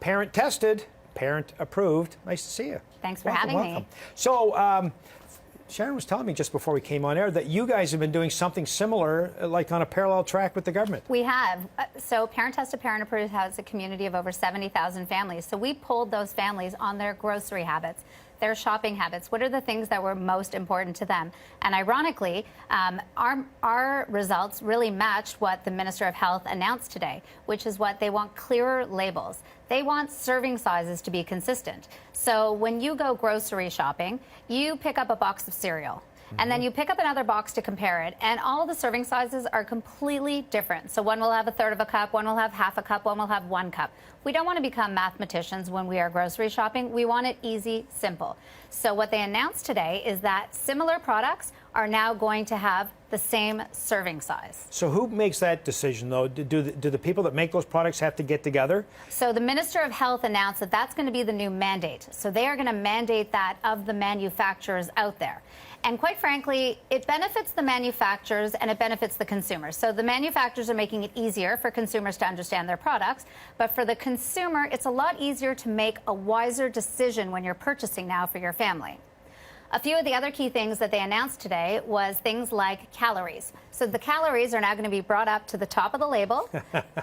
Parent tested, parent approved. Nice to see you. Thanks for having me. So, Sharon was telling me just before we came on air that you guys have been doing something similar, like on a parallel track with the government. We have. So Parent Tested, Parent Approved has a community of over 70,000 families. So we polled those families on their grocery habits, their shopping habits. What are the things that were most important to them? And ironically, our results really matched what the Minister of Health announced today, which is what they want: clearer labels. They want serving sizes to be consistent. So when you go grocery shopping, you pick up a box of cereal. And then you pick up another box to compare it, and all the serving sizes are completely different. So one will have a third of a cup, one will have half a cup, one will have 1 cup. We don't want to become mathematicians when we are grocery shopping. We want it easy, simple. So what they announced today is that similar products are now going to have the same serving size. So who makes that decision, though? Do the people that make those products have to get together? So the Minister of Health announced that that's going to be the new mandate. So they are going to mandate that of the manufacturers out there. And quite frankly, it benefits the manufacturers and it benefits the consumers. So the manufacturers are making it easier for consumers to understand their products. But for the consumer, it's a lot easier to make a wiser decision when you're purchasing now for your family. A few of the other key things that they announced today was things like calories. So the calories are now going to be brought up to the top of the label.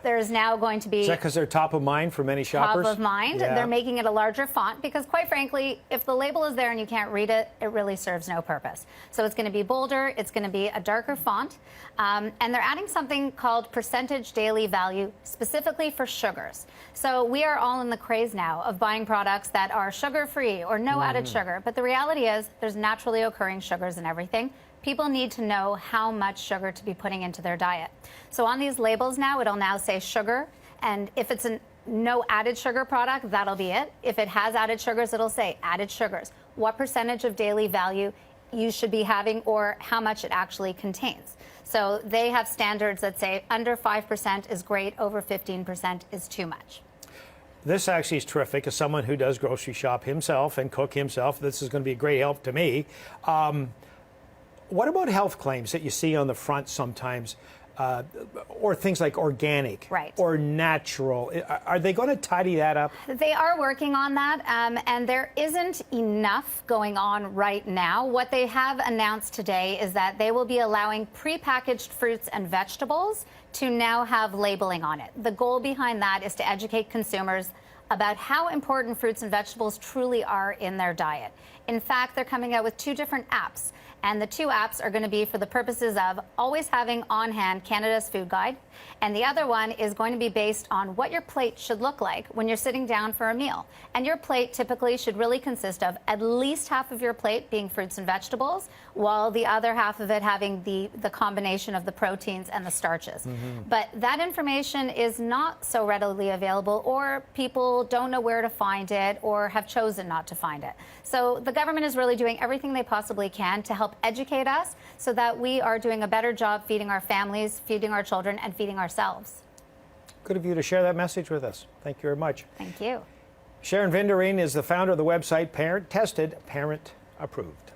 There's now going to be... Is that because they're top of mind for many shoppers? Top of mind. Yeah. They're making it a larger font because, quite frankly, if the label is there and you can't read it, it really serves no purpose. So it's going to be bolder. It's going to be a darker font. And they're adding something called percentage daily value specifically for sugars. So we are all in the craze now of buying products that are sugar-free or no added sugar. But the reality is there's naturally occurring sugars in everything. People need to know how much sugar to be putting into their diet. So on these labels now, it'll now say sugar. And if it's a no added sugar product, that'll be it. If it has added sugars, it'll say added sugars, what percentage of daily value you should be having or how much it actually contains. So they have standards that say under 5% is great, over 15% is too much. This actually is terrific. As someone who does grocery shop himself and cook himself, this is going to be a great help to me. What about health claims that you see on the front sometimes, or things like organic or natural? Are they going to tidy that up? They are working on that, and there isn't enough going on right now. What they have announced today is that they will be allowing prepackaged fruits and vegetables to now have labeling on it. The goal behind that is to educate consumers about how important fruits and vegetables truly are in their diet. In fact, they're coming out with 2 different apps. And the 2 apps are going to be for the purposes of always having on hand Canada's Food Guide. And the other one is going to be based on what your plate should look like when you're sitting down for a meal. And your plate typically should really consist of at least half of your plate being fruits and vegetables, while the other half of it having the combination of the proteins and the starches. But that information is not so readily available, or people don't know where to find it or have chosen not to find it. So the government is really doing everything they possibly can to help educate us so that we are doing a better job feeding our families, feeding our children, and feeding ourselves. Good of you to share that message with us. Thank you very much. Thank you. Sharon Vinderine is the founder of the website Parent Tested, Parent Approved.